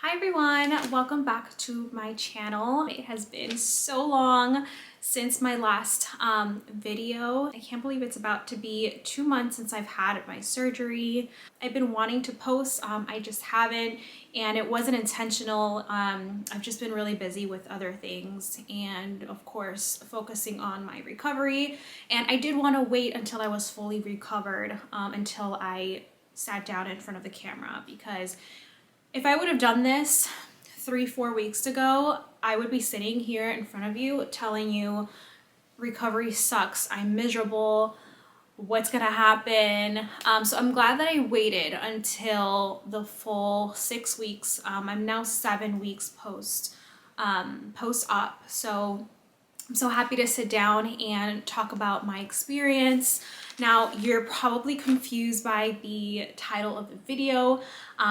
Hi everyone, welcome back to my channel. It has been so long since my last video. I can't believe it's about to be 2 months since I've had my surgery. I've been wanting to post, I just haven't, and it wasn't intentional. I've just been really busy with other things and of course focusing on my recovery. And I did want to wait until I was fully recovered until I sat down in front of the camera, because if I would have done this 3-4 weeks ago, I would be sitting here in front of you telling you recovery sucks, I'm miserable, what's gonna happen. So I'm glad that I waited until the full 6 weeks. I'm now 7 weeks post-op. So I'm so happy to sit down and talk about my experience. Now, you're probably confused by the title of the video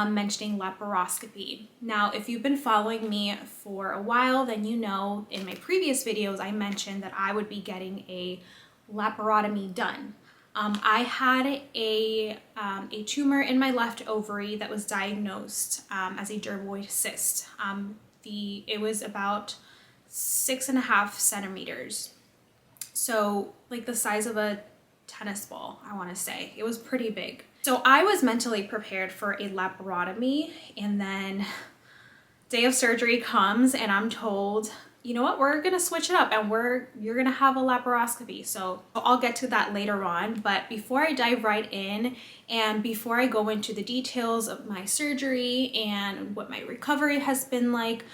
mentioning laparoscopy. Now, if you've been following me for a while, then you know in my previous videos I mentioned that I would be getting a laparotomy done. I had a tumor in my left ovary that was diagnosed as a dermoid cyst. It was about 6.5 centimeters. So like the size of a tennis ball, I want to say. It was pretty big. So I was mentally prepared for a laparotomy, and then day of surgery comes and I'm told, you know what, we're gonna switch it up and you're gonna have a laparoscopy. So I'll get to that later on, but before I dive right in and before I go into the details of my surgery and what my recovery has been like,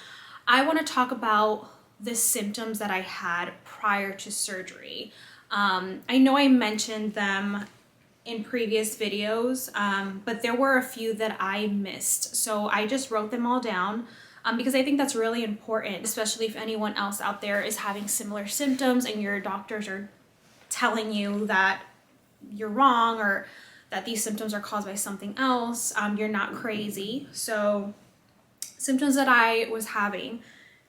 I want to talk about the symptoms that I had prior to surgery. I know I mentioned them in previous videos, but there were a few that I missed. So I just wrote them all down because I think that's really important, especially if anyone else out there is having similar symptoms and your doctors are telling you that you're wrong or that these symptoms are caused by something else. You're not crazy. So symptoms that I was having: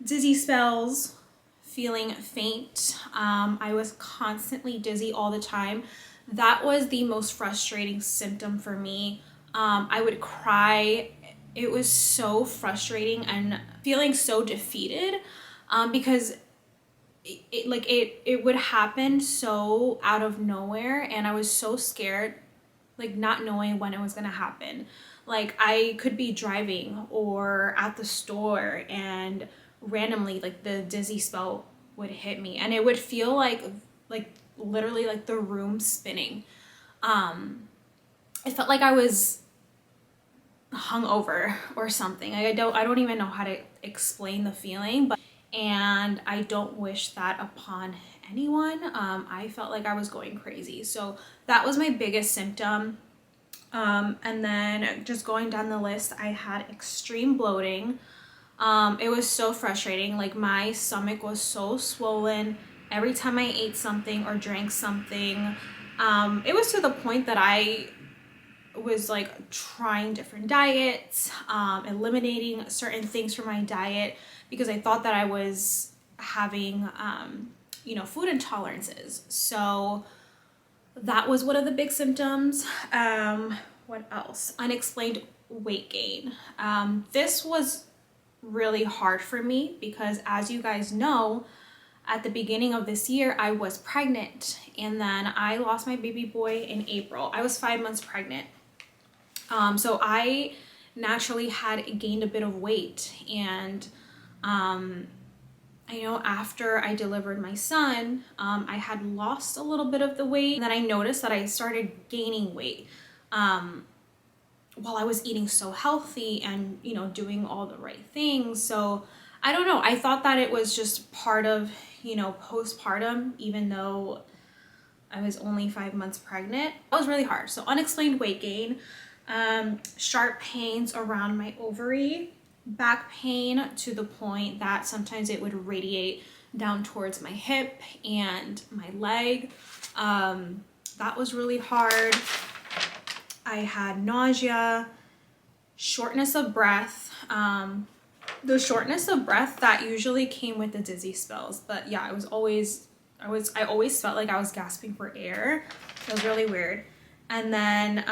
dizzy spells, feeling faint. I was constantly dizzy all the time. That was the most frustrating symptom for me. I would cry. It was so frustrating and feeling so defeated because it would happen so out of nowhere, and I was so scared, like not knowing when it was gonna happen. Like I could be driving or at the store and randomly like the dizzy spell would hit me and it would feel like literally like the room spinning. It felt like I was hungover or something. Like I don't even know how to explain the feeling, and I don't wish that upon anyone. I felt like I was going crazy. So that was my biggest symptom. And then just going down the list, I had extreme bloating. It was so frustrating. Like my stomach was so swollen every time I ate something or drank something. It was to the point that I was like trying different diets, eliminating certain things from my diet because I thought that I was having, food intolerances. So that was one of the big symptoms. What else? Unexplained weight gain. This was really hard for me because, as you guys know, at the beginning of this year, I was pregnant, and then I lost my baby boy in April. I was 5 months pregnant. So I naturally had gained a bit of weight, and I know after I delivered my son, I had lost a little bit of the weight, and then I noticed that I started gaining weight while I was eating so healthy and, doing all the right things. So I don't know. I thought that it was just part of, postpartum, even though I was only 5 months pregnant. That was really hard. So unexplained weight gain, sharp pains around my ovary, back pain to the point that sometimes it would radiate down towards my hip and my leg. That was really hard. I had nausea, shortness of breath. The shortness of breath that usually came with the dizzy spells, but yeah, I always felt like I was gasping for air. It was really weird. And then,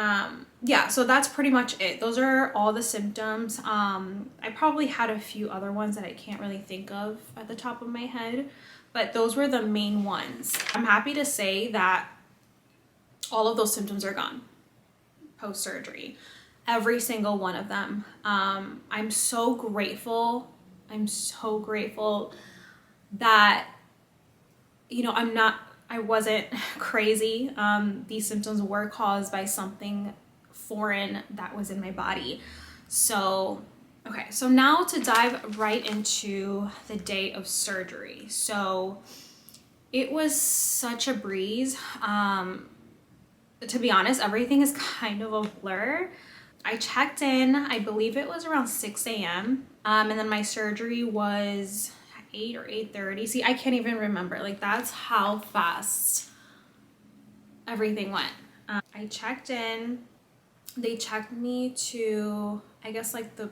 yeah, so that's pretty much it. Those are all the symptoms. I probably had a few other ones that I can't really think of at the top of my head, but those were the main ones. I'm happy to say that all of those symptoms are gone post-surgery. Every single one of them. I'm so grateful. I'm so grateful that, you know, I wasn't crazy. These symptoms were caused by something foreign that was in my body. So, okay, so now to dive right into the day of surgery. So it was such a breeze. To be honest, everything is kind of a blur. I checked in, I believe it was around 6 a.m. And then my surgery was 8 or 8:30. See, I can't even remember. Like, that's how fast everything went. I checked in. They checked me to, I guess, like the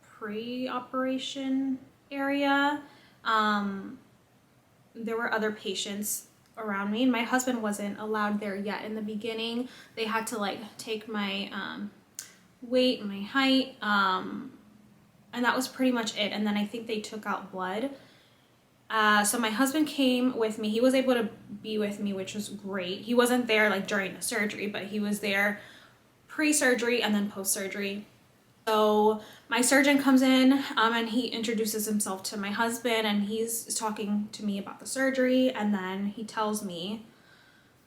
pre-operation area. There were other patients around me, and my husband wasn't allowed there yet in the beginning. They had to like take my weight, my height, and that was pretty much it. And then I think they took out blood. So my husband came with me. He was able to be with me, which was great. He wasn't there like during the surgery, but he was there pre-surgery and then post-surgery. So my surgeon comes in and he introduces himself to my husband, and he's talking to me about the surgery, and then he tells me,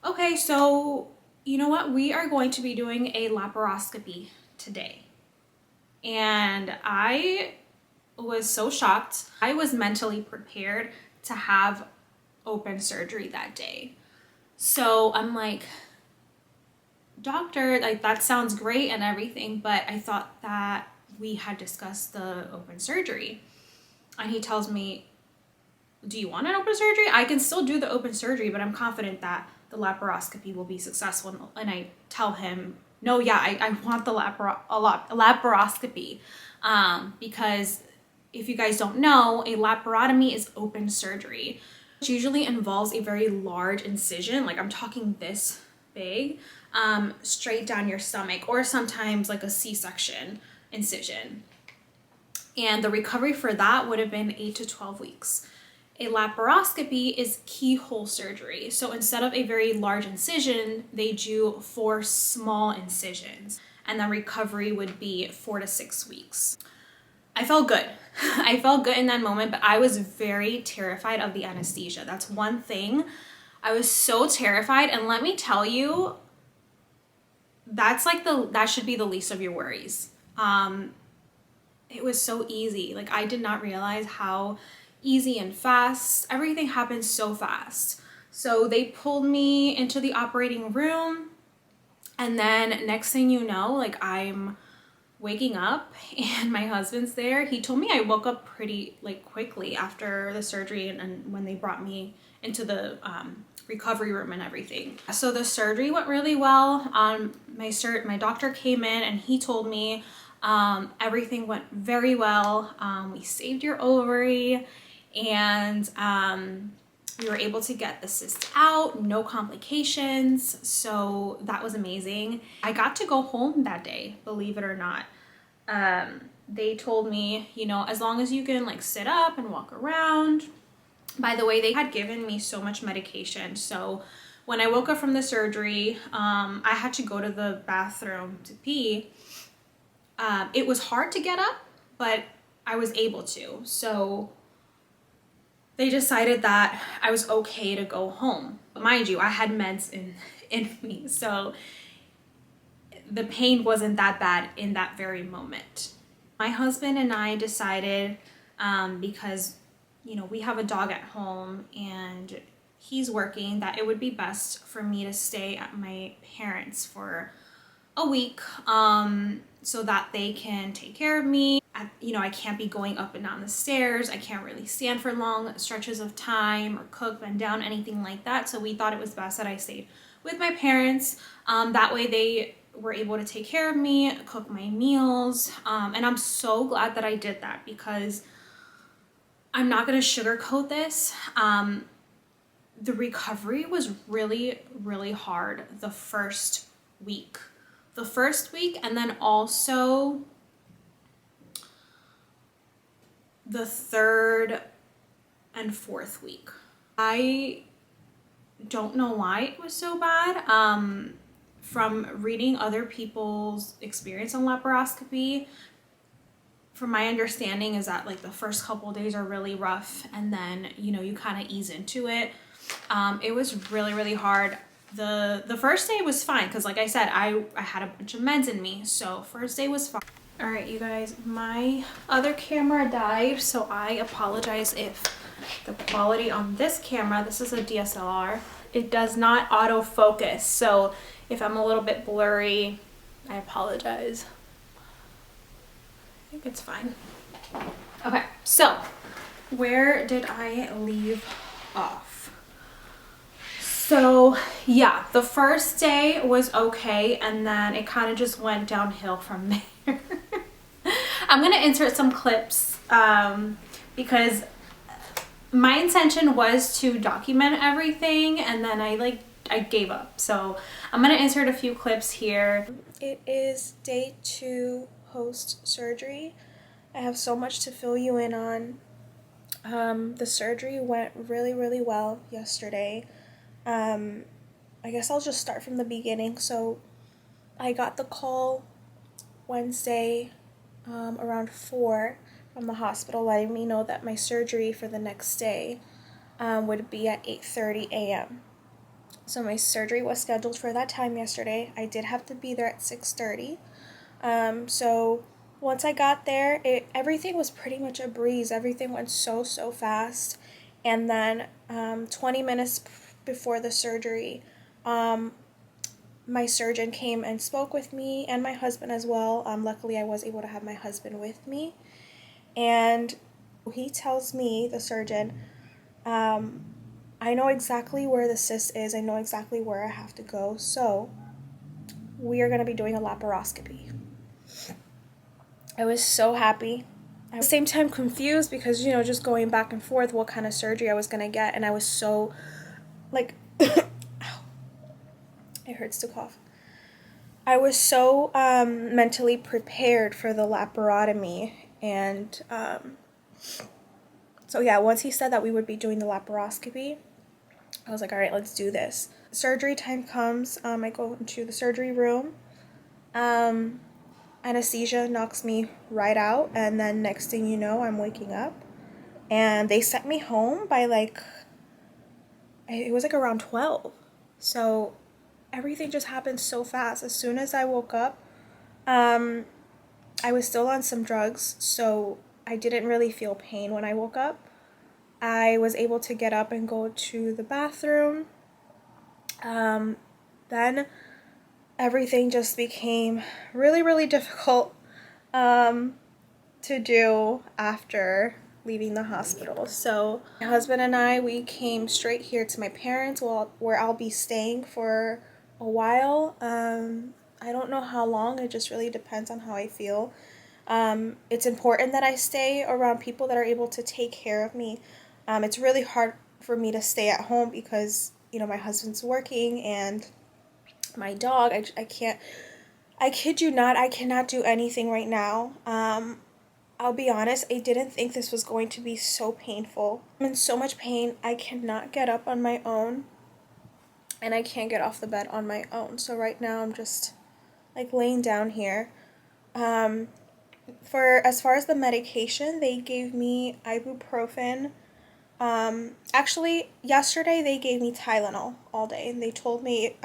okay, so you know what? We are going to be doing a laparoscopy today. And I was so shocked. I was mentally prepared to have open surgery that day. So I'm like, doctor, like that sounds great and everything, but I thought that we had discussed the open surgery. And he tells me, do you want an open surgery? I can still do the open surgery, but I'm confident that the laparoscopy will be successful. And I tell him, no, yeah, I want the laparoscopy, because if you guys don't know, a laparotomy is open surgery. It usually involves a very large incision, like I'm talking this big, straight down your stomach, or sometimes like a C-section incision. And the recovery for that would have been 8 to 12 weeks. A laparoscopy is keyhole surgery. So instead of a very large incision, they do 4 small incisions, and the recovery would be 4 to 6 weeks. I felt good. I felt good in that moment, but I was very terrified of the anesthesia. That's one thing. I was so terrified, and let me tell you, that should be the least of your worries. It was so easy. Like, I did not realize how easy and fast everything happened so fast. So they pulled me into the operating room, and then next thing you know, like, I'm waking up and my husband's there. He told me I woke up pretty like quickly after the surgery, and when they brought me into the recovery room and everything. So the surgery went really well. My doctor came in and he told me everything went very well. We saved your ovary, and we were able to get the cyst out, no complications. So that was amazing. I got to go home that day, believe it or not. They told me, you know, as long as you can like sit up and walk around. By the way, they had given me so much medication. So when I woke up from the surgery, I had to go to the bathroom to pee. It was hard to get up, but I was able to. So they decided that I was okay to go home. But mind you, I had meds in me, so the pain wasn't that bad in that very moment. My husband and I decided, because, you know, we have a dog at home and he's working, that it would be best for me to stay at my parents' for a week, so that they can take care of me. You know, I can't be going up and down the stairs. I can't really stand for long stretches of time or cook, bend down, anything like that. So we thought it was best that I stayed with my parents. That way they were able to take care of me, cook my meals. And I'm so glad that I did that, because I'm not going to sugarcoat this. The recovery was really, really hard the first week. The first week, and then also the third and fourth week. I don't know why it was so bad. From reading other people's experience on laparoscopy, from my understanding is that like the first couple days are really rough, and then you kind of ease into it. It was really hard. The first day was fine because, like I said, I had a bunch of meds in me, so first day was fine. All right, you guys, my other camera died, so I apologize if the quality on this camera, this is a DSLR, it does not autofocus, so if I'm a little bit blurry, I apologize. I think it's fine. Okay, so where did I leave off? So yeah, the first day was okay, and then it kind of just went downhill from there. I'm gonna insert some clips because my intention was to document everything, and then I gave up. So I'm gonna insert a few clips here. It is day 2 post surgery. I have so much to fill you in on. The surgery went really well yesterday. I guess I'll just start from the beginning. So I got the call Wednesday around 4 from the hospital letting me know that my surgery for the next day would be at 8:30 a.m. So my surgery was scheduled for that time yesterday. I did have to be there at 6:30. So once I got there, everything was pretty much a breeze. Everything went so fast. And then 20 minutes before the surgery, my surgeon came and spoke with me and my husband as well. Luckily, I was able to have my husband with me. And he tells me, the surgeon, I know exactly where the cyst is. I know exactly where I have to go. So we are going to be doing a laparoscopy. I was so happy. At the same time confused because, just going back and forth what kind of surgery I was going to get. And I was so, like, it hurts to cough. I was so mentally prepared for the laparotomy. And so yeah, once he said that we would be doing the laparoscopy, I was like, all right, let's do this. Surgery time comes. I go into the surgery room. Anesthesia knocks me right out, and then next thing you know, I'm waking up. And they sent me home by it was around 12. So everything just happened so fast. As soon as I woke up, I was still on some drugs, so I didn't really feel pain when I woke up. I was able to get up and go to the bathroom. Then everything just became really difficult to do after leaving the hospital. So my husband and I, we came straight here to my parents, where I'll be staying for a while. I don't know how long. It just really depends on how I feel. It's important that I stay around people that are able to take care of me. It's really hard for me to stay at home because, my husband's working and my dog, I can't, I kid you not, I cannot do anything right now. I'll be honest, I didn't think this was going to be so painful. I'm in so much pain, I cannot get up on my own, and I can't get off the bed on my own. So right now I'm just laying down here. As far as the medication, they gave me ibuprofen. Actually, yesterday they gave me Tylenol all day, and they told me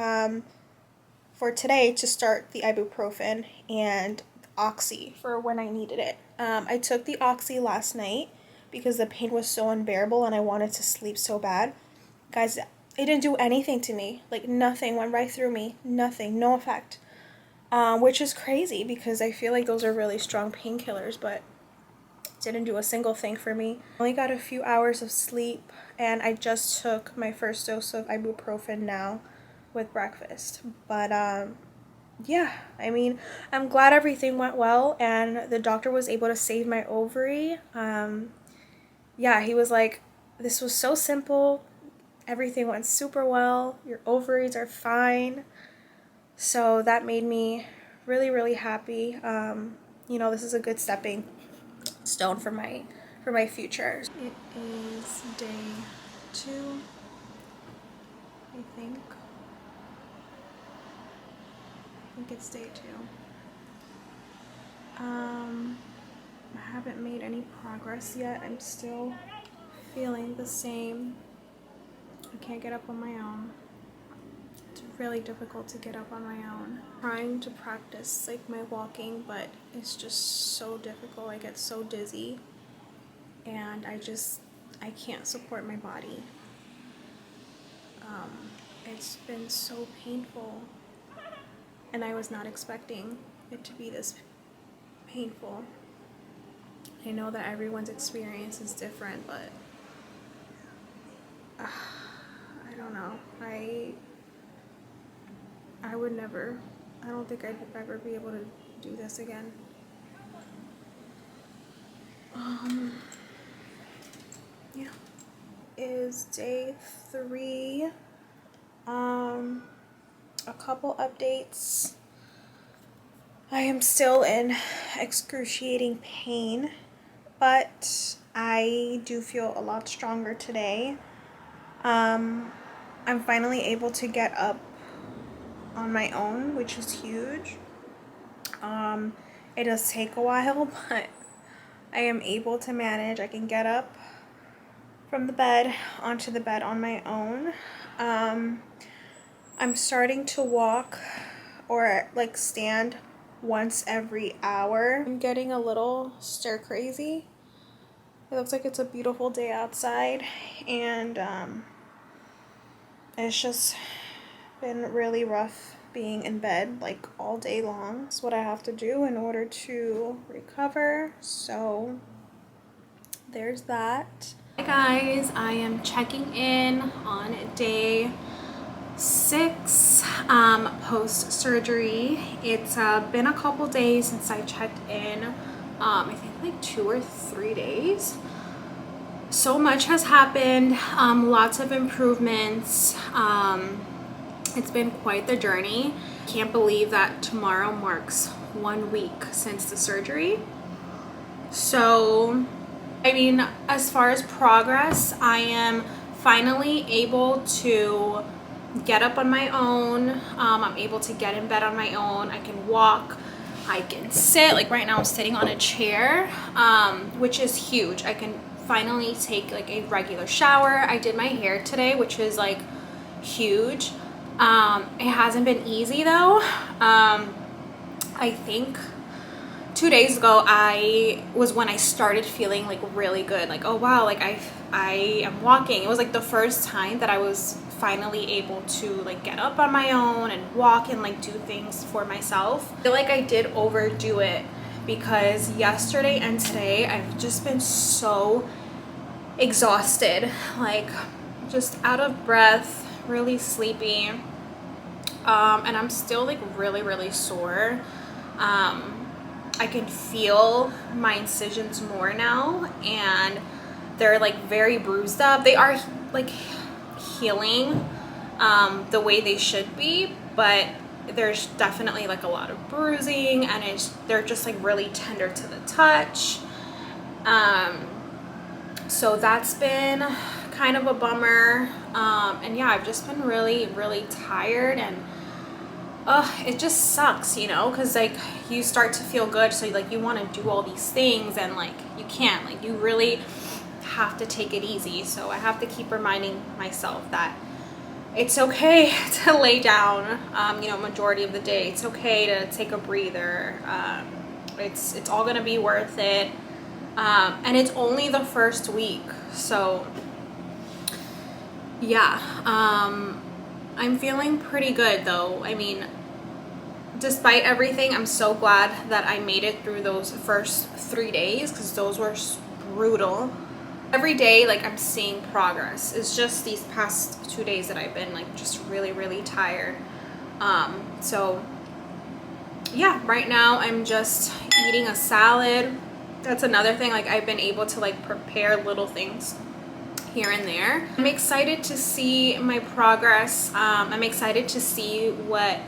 for today to start the ibuprofen and Oxy for when I needed it. I took the Oxy last night because the pain was so unbearable and I wanted to sleep so bad. Guys, it didn't do anything to me. Nothing went right through me. Nothing. No effect. Which is crazy because I feel like those are really strong painkillers, but didn't do a single thing for me. I only got a few hours of sleep, and I just took my first dose of ibuprofen now with breakfast. But yeah, I'm glad everything went well, and the doctor was able to save my ovary. Yeah, he was like, this was so simple. Everything went super well. Your ovaries are fine. So that made me really happy. You know, this is a good stepping stone for my future. It is day 2, I think. It's day 2. I haven't made any progress yet. I'm still feeling the same. I can't get up on my own. It's really difficult to get up on my own. Trying to practice like my walking, but it's just so difficult. I get so dizzy and I can't support my body. It's been so painful and I was not expecting it to be this painful. I know that everyone's experience is different, but I don't know. I would never, I don't think I'd ever be able to do this again. Yeah. Is day 3. A couple updates. I am still in excruciating pain, but I do feel a lot stronger today. I'm finally able to get up on my own, which is huge. It does take a while, but I am able to manage. I can get up from the bed onto the bed on my own. I'm starting to walk or like stand once every hour. I'm getting a little stir crazy. It looks like it's a beautiful day outside, and it's just been really rough being in bed like all day long. It's what I have to do in order to recover, so there's that. Hi guys, I am checking in on day 6 post surgery. It's been a couple days since I checked in. I think like 2 or 3 days. So much has happened, lots of improvements. It's been quite the journey. Can't believe that tomorrow marks 1 week since the surgery. So, I mean, as far as progress, I am finally able to get up on my own. I'm able to get in bed on my own. I can walk. I can sit. Like right now I'm sitting on a chair, which is huge. I can finally take like a regular shower. I did my hair today, which is like huge. It hasn't been easy though. I think 2 days ago was when I started feeling like really good. Like, oh wow, like I am walking. It was like the first time that I was finally able to like get up on my own and walk and like do things for myself. I feel like I did overdo it because yesterday and today I've just been so exhausted, like just out of breath, really sleepy, and I'm still like really sore. I can feel my incisions more now, and they're like very bruised up. They are like healing the way they should be, but there's definitely like a lot of bruising, and they're just like really tender to the touch. So that's been kind of a bummer. And yeah, I've just been really tired, and it just sucks, you know, because like you start to feel good, so like you want to do all these things, and like you can't, like you really have to take it easy. So I have to keep reminding myself that it's okay to lay down, you know, majority of the day. It's okay to take a breather. It's all gonna be worth it. And it's only the first week, so yeah. I'm feeling pretty good though. I mean, despite everything, I'm so glad that I made it through those first 3 days, because those were brutal. Every day, like, I'm seeing progress. It's just these past 2 days that I've been like just really tired. So yeah, right now I'm just eating a salad. That's another thing, like I've been able to like prepare little things here and there. I'm excited to see my progress. I'm excited to see what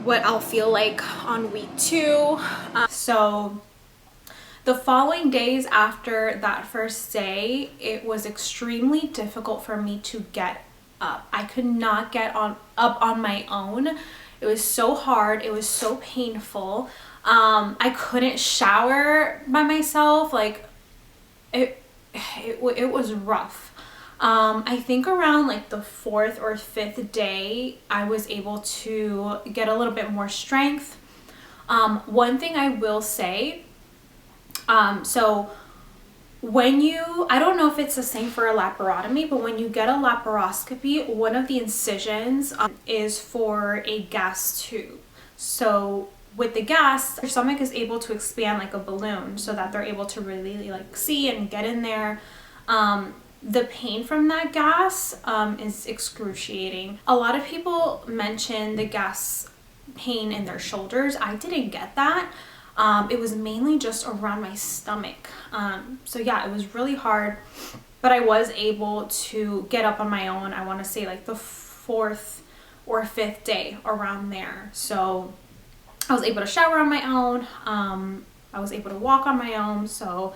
what I'll feel like on week 2. So the following days after that first day, it was extremely difficult for me to get up. I could not get up on my own. It was so hard. It was so painful. I couldn't shower by myself. Like it was rough. I think around like the 4th or 5th day, I was able to get a little bit more strength. One thing I will say, so when I don't know if it's the same for a laparotomy, but when you get a laparoscopy, one of the incisions is for a gas tube. So with the gas, your stomach is able to expand like a balloon so that they're able to really like see and get in there. The pain from that gas is excruciating. A lot of people mention the gas pain in their shoulders. I didn't get that. It was mainly just around my stomach. So yeah, it was really hard, but I was able to get up on my own. I want to say like the 4th or 5th day, around there. So I was able to shower on my own. I was able to walk on my own. So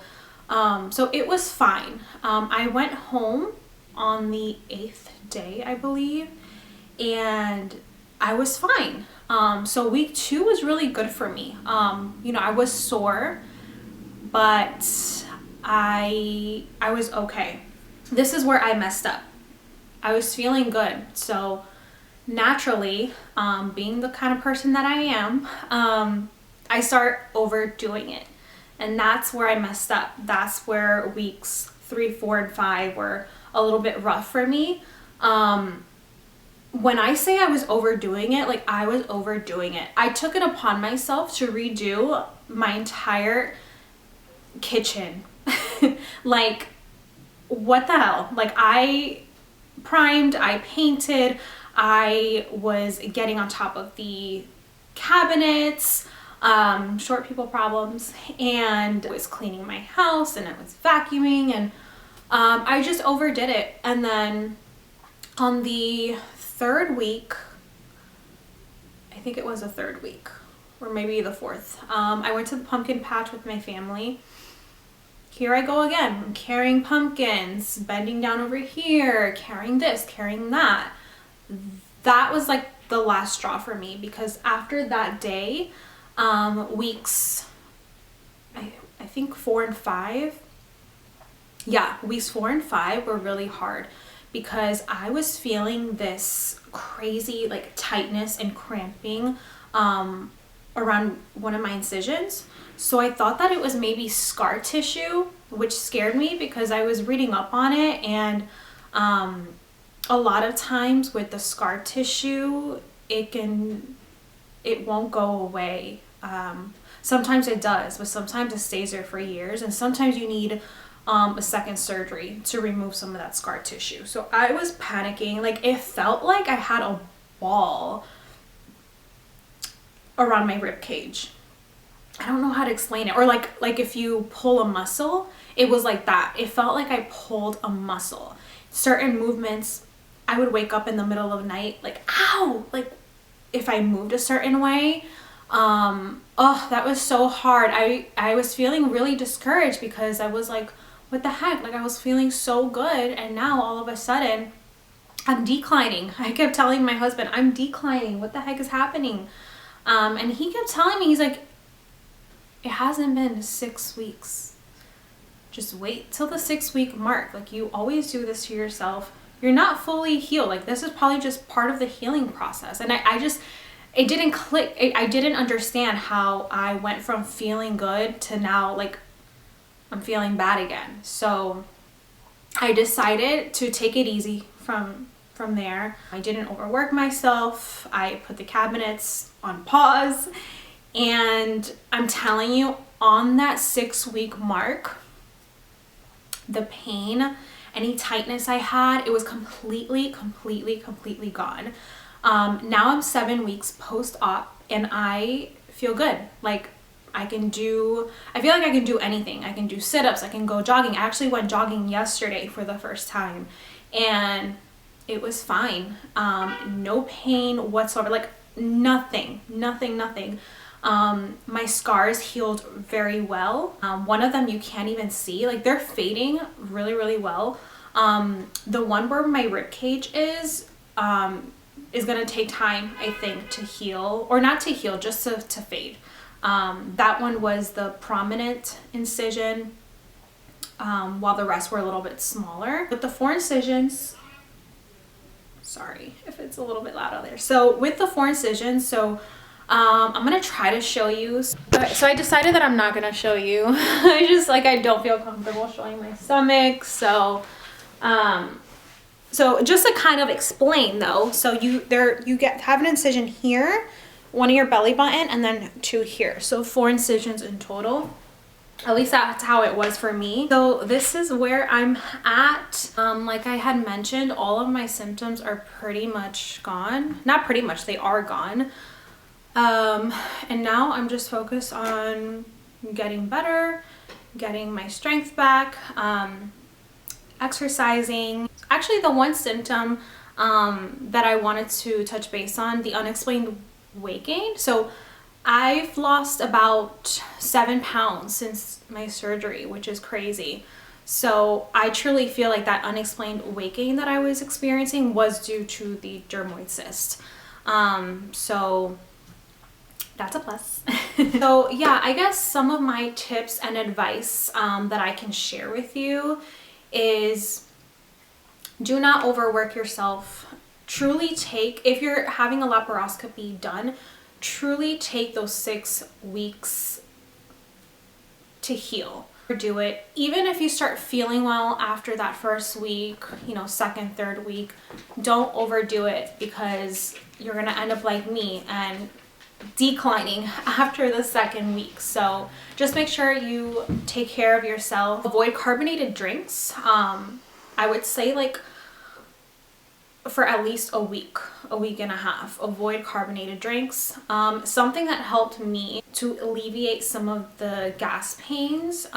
it was fine. I went home on the 8th day, I believe, and I was fine. So week 2 was really good for me. You know, I was sore, but I was okay. This is where I messed up. I was feeling good. So naturally, being the kind of person that I am, I start overdoing it. And that's where I messed up. That's where weeks 3, 4, and 5 were a little bit rough for me. When I say I was overdoing it, like I was overdoing it. I took it upon myself to redo my entire kitchen. Like, what the hell? Like, I primed, I painted, I was getting on top of the cabinets, short people problems, and I was cleaning my house and I was vacuuming, and I just overdid it. And then on the 3rd week, I think it was the 3rd week or maybe the 4th, I went to the pumpkin patch with my family. Here I go again. I'm carrying pumpkins, bending down over here, carrying this, carrying that. That was like the last straw for me, because after that day, weeks, I think 4 and 5. Yeah, weeks 4 and 5 were really hard, because I was feeling this crazy like tightness and cramping around one of my incisions. So I thought that it was maybe scar tissue, which scared me because I was reading up on it, and a lot of times with the scar tissue, it won't go away. Sometimes it does, but sometimes it stays there for years, and sometimes you need a second surgery to remove some of that scar tissue. So I was panicking. Like, it felt like I had a ball around my rib cage. I don't know how to explain it. Or like if you pull a muscle, it was like that. It felt like I pulled a muscle. Certain movements, I would wake up in the middle of the night like, ow, like if I moved a certain way. Oh, that was so hard. I was feeling really discouraged, because I was like, what the heck? Like, I was feeling so good, and now all of a sudden I'm declining. I kept telling my husband, I'm declining. What the heck is happening? And he kept telling me, he's like, it hasn't been 6 weeks. Just wait till the 6-week mark. Like, you always do this to yourself. You're not fully healed. Like, this is probably just part of the healing process. And it didn't click. I didn't understand how I went from feeling good to now, like, I'm feeling bad again. So I decided to take it easy from there. I didn't overwork myself. I put the cabinets on pause. And I'm telling you, on that 6-week mark, the pain, any tightness I had, it was completely gone. Now I'm 7 weeks post-op, and I feel good. Like, I feel like I can do anything. I can do sit-ups, I can go jogging. I actually went jogging yesterday for the first time, and it was fine. No pain whatsoever. Like, nothing. My scars healed very well. One of them you can't even see, like they're fading really well. The one where my rib cage is gonna take time, I think, to heal, or not to heal, just to fade. That one was the prominent incision, while the rest were a little bit smaller. With the 4 incisions, sorry if it's a little bit loud out there. So with the 4 incisions, so I'm gonna try to show you. Okay, so I decided that I'm not gonna show you. I don't feel comfortable showing my stomach. So so just to kind of explain though, so you have an incision here, one in your belly button, and then 2 here. So 4 incisions in total. At least that's how it was for me. So this is where I'm at. Like I had mentioned, all of my symptoms are pretty much gone. Not pretty much, they are gone. And now I'm just focused on getting better, getting my strength back, exercising. Actually, the one symptom that I wanted to touch base on, the unexplained weight gain. So I've lost about 7 pounds since my surgery, which is crazy. So I truly feel like that unexplained weight gain that I was experiencing was due to the dermoid cyst. So that's a plus. So yeah, I guess some of my tips and advice that I can share with you is, do not overwork yourself. Truly take, if you're having a laparoscopy done, truly take those 6 weeks to heal. Do it. Even if you start feeling well after that first week, you know, second, third week, don't overdo it, because you're gonna end up like me and declining after the second week. So just make sure you take care of yourself. Avoid carbonated drinks. I would say like for at least a week and a half. Avoid carbonated drinks. Something that helped me to alleviate some of the gas pains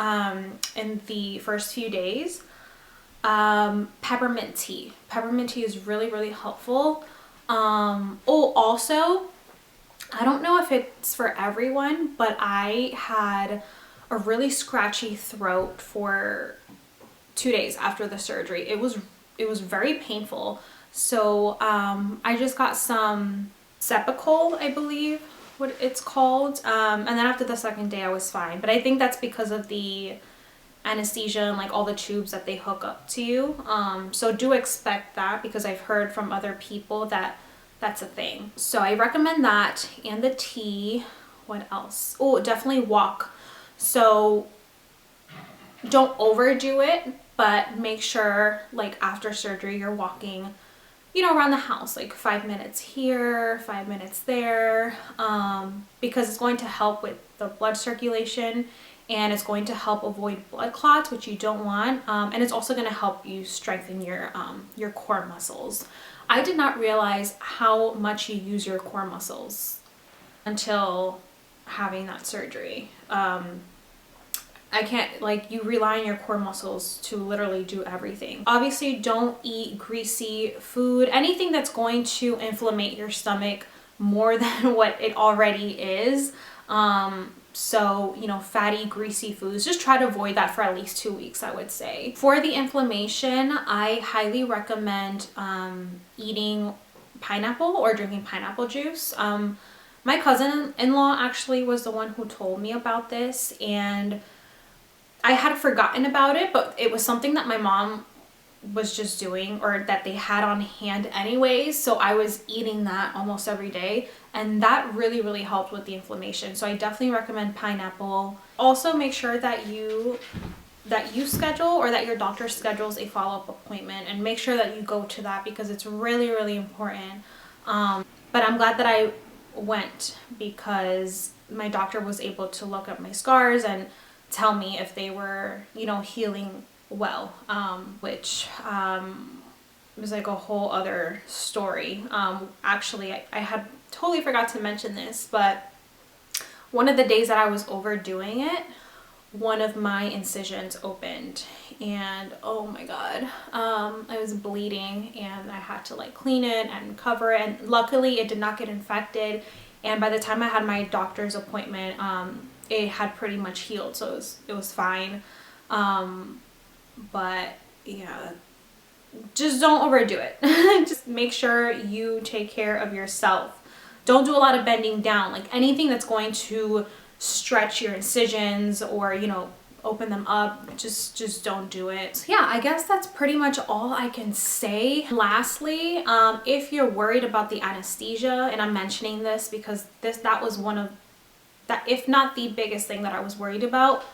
in the first few days, peppermint tea. Peppermint tea is really helpful. Also, I don't know if it's for everyone, but I had a really scratchy throat for 2 days after the surgery. It was very painful. So I just got some Cepacol, I believe what it's called, and then after the second day I was fine. But I think that's because of the anesthesia and like all the tubes that they hook up to you. So do expect that, because I've heard from other people that that's a thing. So I recommend that, and the tea. What else? Oh, definitely walk. So don't overdo it, but make sure like after surgery you're walking, you know, around the house, like 5 minutes here, 5 minutes there, because it's going to help with the blood circulation, and it's going to help avoid blood clots, which you don't want, and it's also going to help you strengthen your core muscles. I did not realize how much you use your core muscles until having that surgery. I can't, like, you rely on your core muscles to literally do everything. Obviously, don't eat greasy food, anything that's going to inflame your stomach more than what it already is. So, you know, fatty, greasy foods, just try to avoid that for at least 2 weeks, I would say. For the inflammation, I highly recommend eating pineapple or drinking pineapple juice. My cousin-in-law actually was the one who told me about this, and I had forgotten about it, but it was something that my mom was just doing, or that they had on hand anyways. So I was eating that almost every day, and that really helped with the inflammation. So I definitely recommend pineapple. Also make sure that you schedule, or that your doctor schedules a follow-up appointment, and make sure that you go to that, because it's really important. But I'm glad that I went, because my doctor was able to look at my scars and tell me if they were, you know, healing well, which was like a whole other story. Actually, I had totally forgot to mention this, but one of the days that I was overdoing it one of my incisions opened, and oh my god, I was bleeding, and I had to like clean it and cover it, and luckily it did not get infected, and by the time I had my doctor's appointment, it had pretty much healed, so it was fine. But yeah, just don't overdo it. Just make sure you take care of yourself. Don't do a lot of bending down, like anything that's going to stretch your incisions or, you know, open them up, just don't do it. So yeah, I guess that's pretty much all I can say. Lastly, if you're worried about the anesthesia, and I'm mentioning this because that was one of that, if not the biggest thing that I was worried about,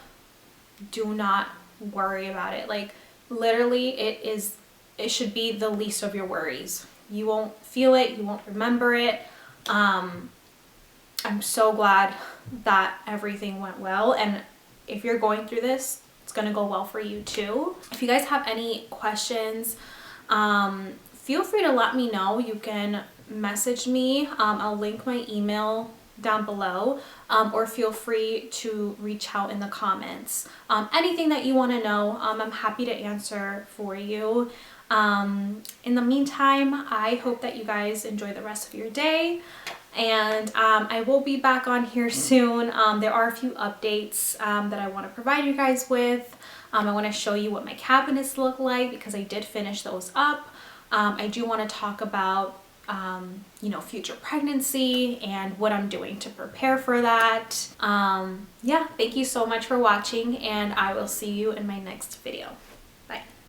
do not worry about it. Like literally it should be the least of your worries. You won't feel it, you won't remember it. I'm so glad that everything went well, and if you're going through this, it's gonna go well for you too. If you guys have any questions, feel free to let me know. You can message me. I'll link my email down below, or feel free to reach out in the comments. Anything that you want to know, I'm happy to answer for you. In the meantime, I hope that you guys enjoy the rest of your day, and I will be back on here soon. There are a few updates that I want to provide you guys with. I want to show you what my cabinets look like because I did finish those up. I do want to talk about you know, future pregnancy and what I'm doing to prepare for that. Yeah, thank you so much for watching, and I will see you in my next video.